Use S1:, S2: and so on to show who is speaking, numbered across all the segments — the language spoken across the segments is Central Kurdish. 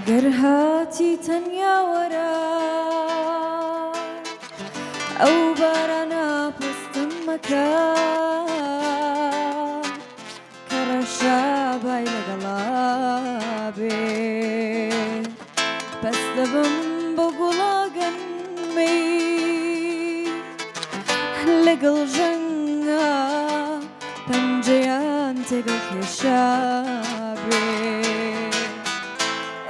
S1: گەرهاتی تەنیا وەرە ئەو بارانە پستم مەکە کە ڕەشابای لەگەڵا بێ پەس دەبم بۆ گوڵاگەنمەی لەگەڵ ژەنگە پەنجەیان تێگەڵ کێشا بێ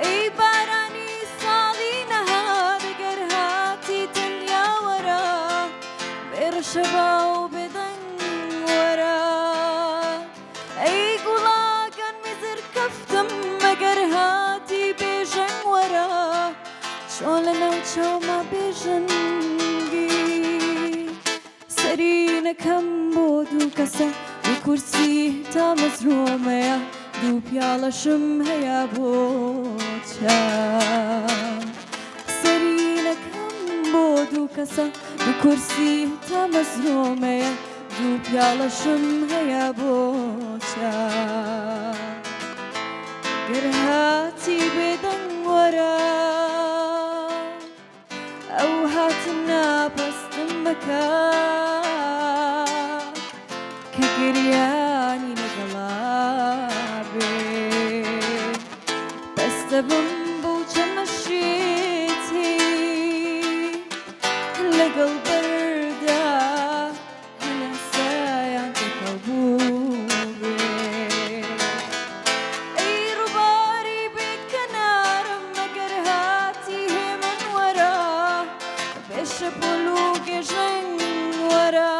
S1: ئەی بارانی ساڵی نەهات گەرهاتی تەنیا وەرە بێڕەشەبا و بێدەنگ وەرە ئەی گوڵاگەن میزر کەفتم مەگەرهاتی بێژەنگ وەرە چۆن لەناو چاوما بێژەنگی سەرینەکەم بۆ دوو کەسە دوو کورسی تا مەزرومەیە دوو پیاڵەشم هەیە بۆ چا سەرینەکەم بۆ دوو کەسە دوو کورسی تا مەزرومەیە دوو پیاڵەشم هەیە بۆ چا گەرهاتی بێدەنگ وەرە ئەو هاتن ناپەستم بکە کە گریانی لەگەڵا بێ بەس دەبم بۆ چەمەشێتی لەگەڵ بەردا هەناسایان تێکەڵ بوو بێ ئەی ڕووباری بێکنارم مەگەر هاتی هێمن وەرە بێشە پۆل و گێژەنگ وەرە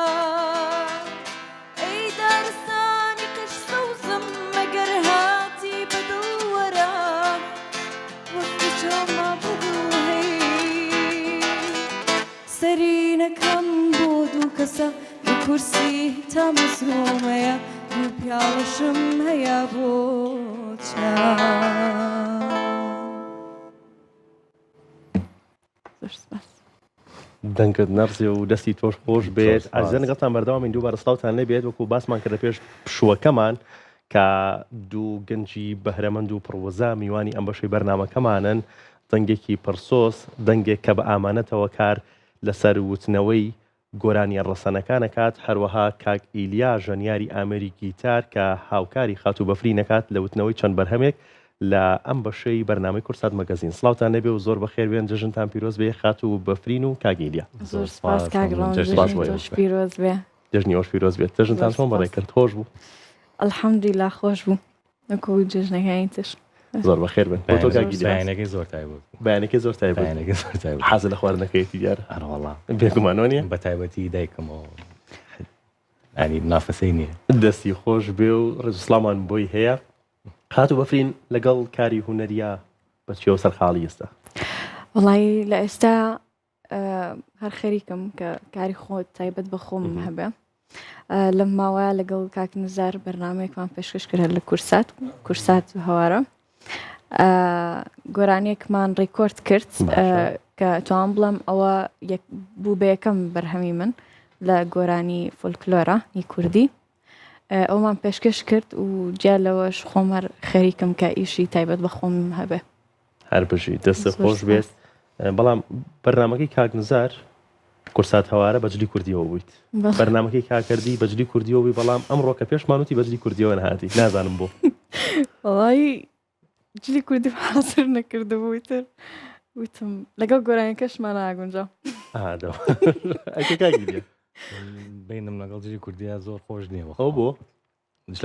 S1: ئەی دارستانی کەش سەوزم مەگەر هاتی بەدڵ وەرە وەکتی چۆما بگڵ هەی سەرینەکەم بۆ دوو کەسە دوو کورسی تا مەزرومەیە دوو پیاڵەشم هەیە بۆ چا
S2: دەنگت نەرزێ و دەستی تۆش خۆش بێت ئازیزان لەگەڵتان بەردەوامین دووبارە سڵاوتان لێبێت وەکو باسمان کردە پێش پشووەکەمان کە دوو گەنجی بەهرەمەند و پڕوەزا میوانی ئەم بەشەی بەرنامەکەمانن دەنگێکی پرسۆس دەنگێک کە بە ئامانەتەوە کار لەسەر وتنەوەی گۆرانیە ڕەسەنەکانەکات هەروەها کاک ئیلیا ژەنیاری ئامێری گیتار کە هاوکاری خات و بەفری نەکات لە وتنەوەی چەند بەرهەمێک لە ئەم بەشەی بەرنامەی کورسات مەگەزین سڵاوتان لێبێ و زۆر بەخێر بێن جژنتان پیرۆز بێ خات و بەفرین و کاک ئیلیا
S3: زۆر سپاس کاگڕۆن جژنی پیرۆز بێ
S2: جژنی ئەوش پیرۆز بێت جژنتان چۆن بەڕێکرد خۆش بوو
S3: ئەلحەمدولیلا خۆش بوو وەکو جژنەکانی تر
S2: زۆر بەخێر بن بۆ تۆ کاک ئیلیا
S4: بەیانەکەی زۆر تایبەت
S2: بەیانێکی زۆر تایبەت
S4: بەیانەکەی زۆر تایبەت
S2: حەزت لە خواردنەکەیەتی دیارە
S4: هەروەڵا
S2: بێگومانەوە نییە
S4: بە تایبەتی دایکمەوە ینی نافەسەی نییە
S2: دەستی خۆش بێ و ڕێزوسڵامان بۆی هەیە خات و بەفرین لەگەڵ کاری هونەریە بەچیەوە سەرخاڵی ئێستا
S3: وڵی لە ئێستا هەر خەریکم کە کاری خۆت تایبەت بە خۆم هەبێ لەم ماوەیە لەگەڵ کاک نزار بەرنامەیەکمان پێشکەش کرد لە کورسات هەوارە گۆرانیەکمان ڕێکۆرد کرد کە توان بڵم ئەوە بوو بە یەکەم بەرهەمی من لە گۆرانی فۆلکلۆرە هی کوردی ئەومان پێشکەش کرد و جا لەوەش خۆم هەر خەریکم کە ئیشی تایبەت بە خۆم هەبێ
S2: هەر بژی دەستە خۆش بێت بەڵام بەرنامەکەی کاک نزار کورسات هەوارە بەجلی کوردیەوە بوویت بەرنامەکەی کاکردی بەجلی کوردیەوە بووی بەڵام ئەمڕۆ کە پێشمانوتی بەجلی کوردیەوە نهاتی نازانم بۆ
S3: وڵی جلی کوردی حاضر نەکردبووی تر وتم لەگەڵ گۆرانیەکەشمان ناگونجا
S2: ئەکە کاکی دیە
S4: بینم لەگەڵ جلی کوردیا زۆر خۆش نییە
S2: ئەو بۆ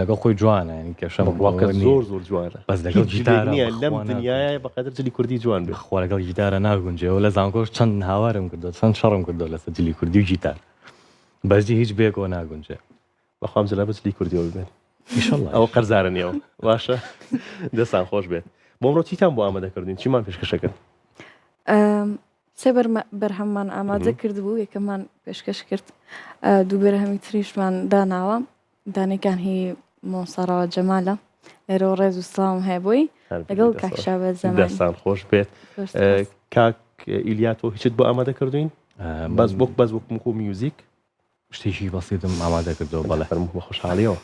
S4: لەگەڵ خۆی جوانە ینی کەشەم
S2: ڕواکە زۆر زۆر جوانە
S4: بەس لەگەڵ جیتارە
S2: نییە لەم دنیاە بەقەدر جلی کوردی جوان بێ
S4: خۆ لەگەڵ جیتارە ناگونجێەوە لە زانکۆش چەند هاوارم کردو چەند شەڕم کردو لەسەر جلی کوردی و جیتار بەسجی هیچ بێکەوە ناگونجێ
S2: بەخوام جلا بە جلی کوردیەوە ببێن
S4: ئینشەڵڵا
S2: ئەوە قەرزارە نیەوە باشە دەستان خۆش بێت بۆ ئەمڕۆ چیتان بۆ ئامادەکردین چیمان پێشکەشەکەن
S3: سێ بەرهەممان ئامادە کرد بوو یەکەمان پێشکەش کرد دوو بەرهەمی تریشمان داناوە دانێکان هی مۆسەڕەوە جەمالە لێرە ڕێز و سڵام هەیە بووی لەگەڵ کاکشابە زەمانی
S2: دەستان خۆش بێت کاک ئیلیا تۆ هیچت بۆ ئامادە کردوین بەس وەک میوزیک
S4: شتێکی بەسیتم ئامادە کردەوە بەڵێ
S2: فەرموو بە خۆشحاڵیەوە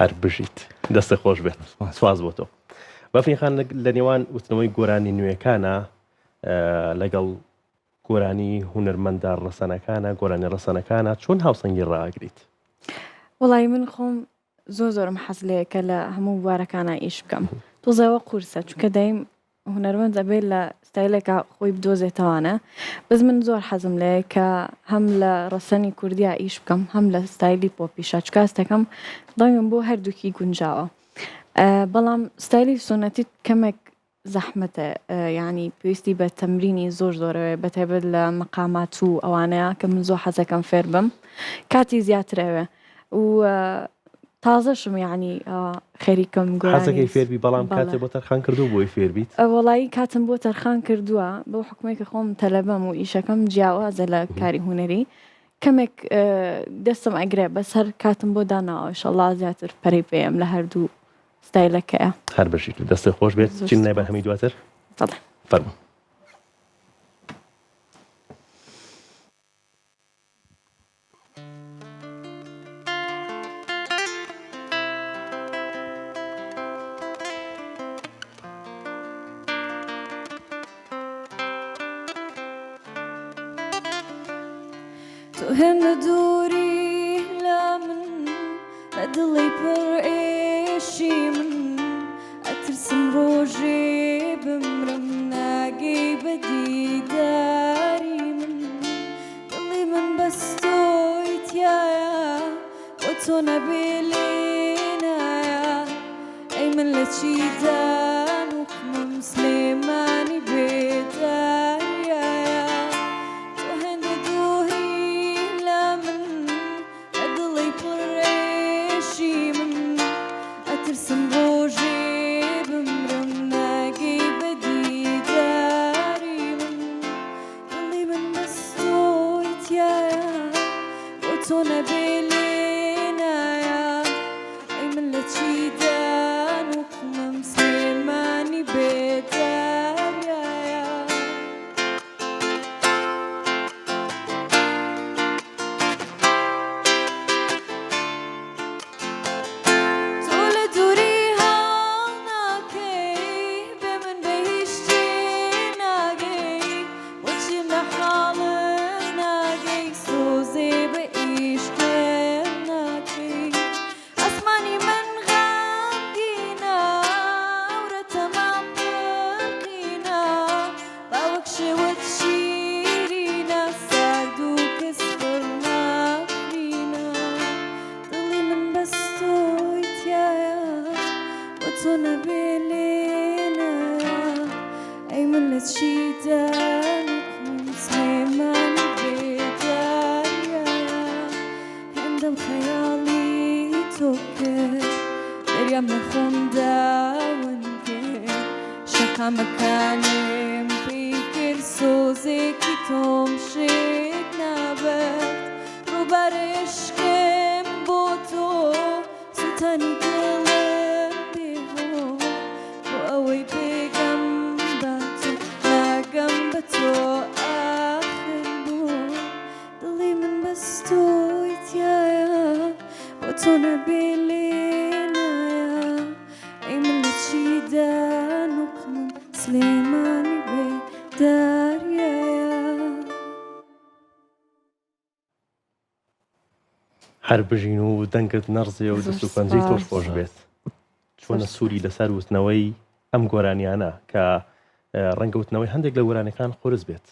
S2: هەر بژیت دەستی خۆش بێت سواز بۆ تۆ بەفرینخان لە نێوان وتنەوەی گۆرانی نوێەکانە لەگەڵ گۆرانی هونەرمەندە ڕەسەنەکانە گۆرانی ڕەسەنەکانە چۆن هاوسەنگی ڕائەگریت؟
S3: وڵی من خۆم زۆرم حەز لێ کە لە هەموو بوارەکانە ئیش بکەم تۆزەوە قورسە چونکە دەیم هونەرمەند ئەبێت لە ستایلێکە خۆی بدۆزێتەوانە بەس من زۆر حەزم لێ کە هەم لە ڕەسەنی کوردیا ئیش بکەم هەم لە ستایلی پۆپیشە چکە ئەستەکەم دەنگم بۆ هەردووکی گونجاوە بەڵام ستایلی سنەتی کەمێک زەحمەتە یعنی پێویستی بە تەمرینی زۆرەوە بەتایبەت لە مەقامات و ئەوانەیە کە من زۆر حەزەکەم فێر بم کاتی زیاترەوە و تازەشم یعنی خەریکەم گۆرانی
S2: حەزەکەی فێربی بەڵام کاتێ بۆ تەرخان کردو بۆی فێربیت
S3: وەڵایی کاتم بۆ تەرخان کردووە بۆ حکومێک کە خۆم تەلەبەم و ئیشەکەم جیاوازە لە کاری هونەری کەمێک دەستم ئەگرێ بەس هەر کاتم بۆ داناوە ئینشەڵڵا زیاتر پەرەی پێم لە هەردوو ستایلەکەیە
S2: هەر بەشیت و دەستی خۆش بێت چین نای بەرهەمی دواتر فەرموو
S1: تۆ هێندە دووری لە من لە دڵی پڕ ئێشی من ئەترسم ڕۆژێ بمرم ناگەی بە دیداری من دڵی من بەستۆی تایە بۆ تۆ نەبێ لێ نایە ئەی من لە چی دانووکمم سلێمانی بێداریایە تۆ هێندە دووری لە من لە دڵی پڕ ئێشی من ئەترسم ڕۆژێ بمرم ناگەی بە دیداری من دڵی من بەستۆی تایە بۆ تۆ نەبێ لێ نایە ئەی من لە چی دانووکمم سلێمانی بێداریایە تۆ لە دووری هەڵ ناکەی بێ من بە هیچ شتێ ناگەی بۆچی لە حاڵم ناگەی سۆزێ بە ئیشکم ناکەی ئەسمانی من غەمگینە ورە تەمام پڕقینە باوەک شێوەت شیرینە سارد و کەس پڕ ناخرینە دڵی من بەستۆی تایە بۆ تۆ نەبێ لێ نایە ئەی من لە چی دانووکمم سلێمانی بێداریایە هێندەم خەیاڵی تۆ کرد دەریام لە خۆم داون کرد شەقامەکانم پێی کرد سۆزێکی تۆم شێت نابەت ڕووبارە عشقم بۆ تۆ سوتانی دڵم بێهۆ بۆ ئەوەی بێگەم بە تۆ ناگەم بە تۆ ئاخر بوو دڵی من بەستۆی تایە بۆ تۆ نەبێ لێ نایە ئەی من لە چی دانووکمم سلێمانی بێداری
S2: هەر بژین و دەنگت نەڕزێ و دەست و پەنجەی تۆش خۆش بێت چۆنە سووری لەسەر وتنەوەی ئەم گۆرانیانە کە ڕەنگە وتنەوەی هەندێک لە گۆرانەکان قورس بێت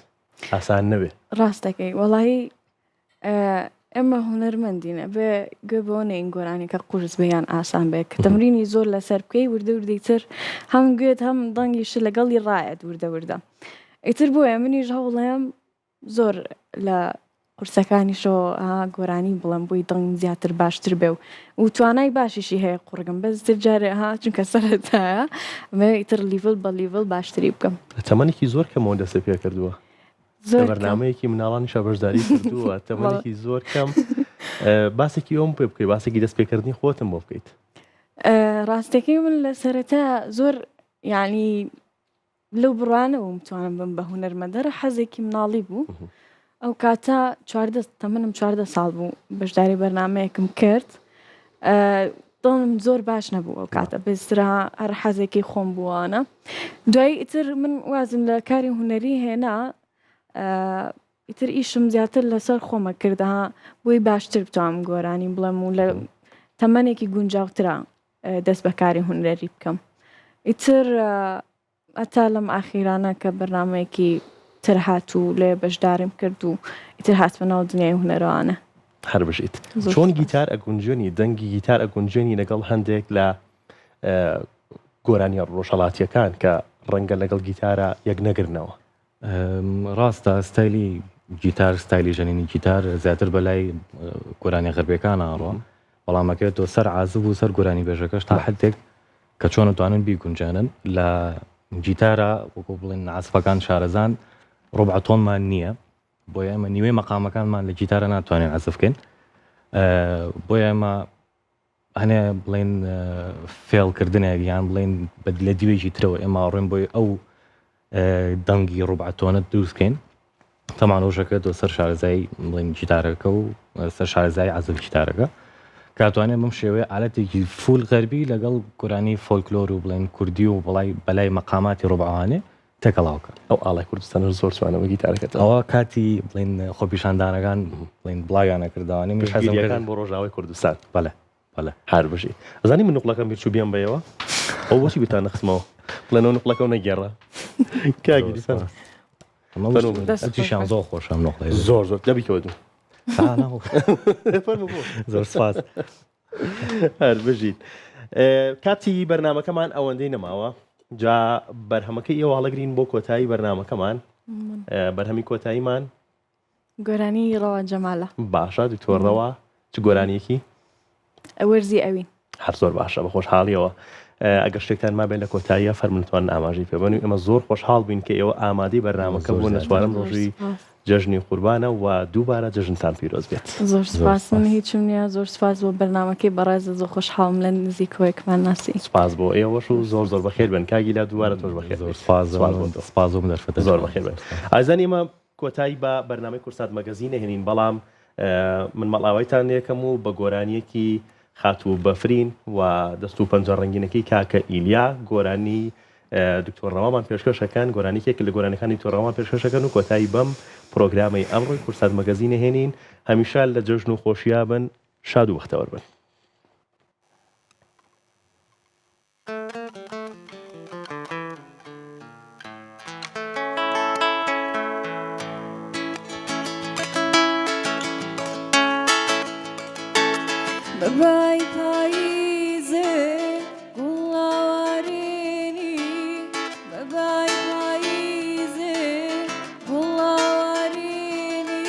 S2: ئاسان نەبێت
S3: ڕاستەکەی وەڵی ئێمە هوەرمەندینە بێ گوێ بۆنە این گۆرانێکە قورس بێیان ئاسان بێت کە تەمرینی زۆر لەسەر بکەی وردە وردەیتر هەم گوێت هەم دەنگیش لەگەڵی ڕایەت وردە وردە ئیتر بۆیە منیش هەوڵەیەم زۆر لە قورسەکانیشەوە گۆرانی بڵم بۆی دڵنگ زیاتر باشتر بێ و توانای باشیشی هەیە قوڕگم بەزتر جارێ چونکە سەرەتایە ئەمە ئیتر لیڤل بە لیڤل باشتری بکەم
S2: تەمەنێکی زۆر کەمەوە دەستە پێ کردووە
S3: زۆر
S2: بەرنامەیەکی مناڵانیشە بەشداری کردووە تەمەنێکی زۆر کەم باسێکی ئەوم پێ بکەیت باسێکی دەستپێکردنی خۆتم بۆ بکەیت
S3: ڕاستەکەی من لە سەرەتا زۆر یعنی لەو بڕوانەوە متوانم بم بە هوەرمەندەرە حەزێکی مناڵی بوو ئەو کاتە تەمەنم 14 ساڵ بوو بەشداری بەرنمەیەکم کرد دڵم زۆر باش نەبوو ئەو کاتە بەزرا هەر حەزێکی خۆم بووانە دوای ئیتر من وازم لە کاری هوەری هێنا ئیتر ئیشم زیاتر لەسەر خۆمە کردها بۆی باشتر بتوانم گۆرانی بڵێم و لە تەمەنێکی گونجاوترە دەست بەکاری هوەری بکەم ئیتر ئەتا لەم ئاخیرانە کە بەرنمەیەکی تر هاتوو لێ بەشدارم کرد و ئیتر هاتمەوە دنیای هوەرەوانە
S2: هەر بژیت چۆن گیتار ئەگونجێنی دەنگی گیتار ئەگونجێنی لەگەڵ هەندێک لە گۆرانی ڕۆژهەڵاتیەکان کە ڕەنگە لەگەڵ گیتارە یەک نەگرنەوە
S4: ڕاستە ستایلی گیتار ستایلی ژەنینی گیتار زیاتر بەلای گۆرانی غەربیەکانە ئەڕۆ بەڵامەکەوێتەوە سەر عازب و سەر گۆرانی بێژەکەش تا حدێک کە چۆن دەتوانن بیگونجێنن لە گیتارە وەکو بڵێن عازبەکان شارەزان ڕۆبع تۆنمان نییە بۆیە ئێمە نیوەی مەقامەکانمان لە گیتارە ناتوانین عازف بکەین بۆیە ئێمە هەنێ بڵێن فێڵکردنێک یان بڵێن لە دیوێژی ترەوە ئێمە ڕێن بۆی ئەو دەنگی ڕۆبع تۆنت دروستکەین تەمانۆژەکە دۆ سەر شارەزای بڵێن گیتارەکە و سەر شارەزای عازف گیتارەکە کاتوانێت بەم شێوەیە ئالەتێکی فول غەربی لەگەڵ گۆرانی فۆلکلۆر و بڵێن کوردی و بەلای مەقاماتی ڕۆبعوانێ تێکەڵاوکە
S2: ئەو ئاڵای کوردستان زۆر توانەوە گیتارەکەت
S4: ئەوە کاتی بڵێن خۆپیشاندانەکان بڵێن بڵاویانە کردوانێ
S2: حەزەکان بۆ ڕۆژاوای کوردستان
S4: بەڵێ
S2: هەر بژی ئەزانی من نوقلەکەم بیرچوو بیان بەیەوە ئەو وەچی بتان نەخسمەوە بڵێنەوە نوقلەکە و نەگێڕە کاگیریسان
S4: ئەتیشیان زۆر خۆشم نوقلەی
S2: زۆر دەبیکەوە دوو
S4: زۆر سپاس
S2: هەر بژیت کاتی بەرنامەکەمان ئەوەندەی نەماوە جا بەرهەمەکەی ئێوە هەڵەگرین بۆ کۆتایی بەرنامەکەمان بەرهەمی کۆتاییمان
S3: گۆرانی ڕەوا جەمالە
S2: باشە دکتۆرڕەوە چ گۆرانیەکی
S3: وەرزی ئەوین
S2: هەر زۆر باشە بە خۆشحاڵیەوە ئەگەر شتێکتان مابێت لە کۆتاییە فەرمونتوان ئاماژەی پێبن و ئێمە زۆر خۆشحاڵ بووین کە ئێوە ئامادەی بەرنامەکە بوون لە چوارەم ڕۆژی جەژنی قوربانە و دووبارە جەژنتان پیرۆز بێت
S3: زۆر سپاس من هیچم نییە زۆر سپاس بۆ بەرنامەکەی بەڕێزە زۆر خۆشحاڵم لە نزیکەوەیەکمان ناسی
S2: سپاس بۆ ئێوەش و زۆر بەخێر بن کاگیلا دووبارە تۆش بەخێر
S4: سپاس بۆ دەرفەتە
S2: زۆر بەخێر بن ئازانی ئێمە کۆتایی بە بەرنامەی کورسات مەگەزینە هێنین بەڵام من مەڵاوایتان یەکەم و بە گۆرانیەکی خاتوو بەفرین و دەست و پەنجە ڕەنگینەکەی کاکە ئیلیا گۆرانی دکتۆرڕەوامان پێشکەشەکەن گۆرانیێک لە گۆرانەکانی دکتۆرڕەوامان پێشکەشەکەن و کۆتایی بەم پرۆگرامەی ئەمڕۆی کورسات مەگەزینە هێنین هەمیشە لە جەژن و خۆشییا بن شاد و بەختەوەر بن.
S1: بەبای پاییزێ گوڵاوارێنی بەبای پاییزێ گوڵاوارێنی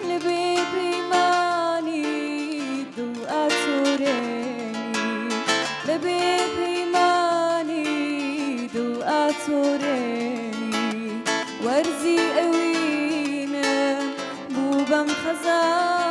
S1: لەبێ پەیمانی دڵ ئاتۆرێنی لەبێ پەیمانی دڵ ئاتۆرێنی وەرزی ئەوینە بوو بەم خەزان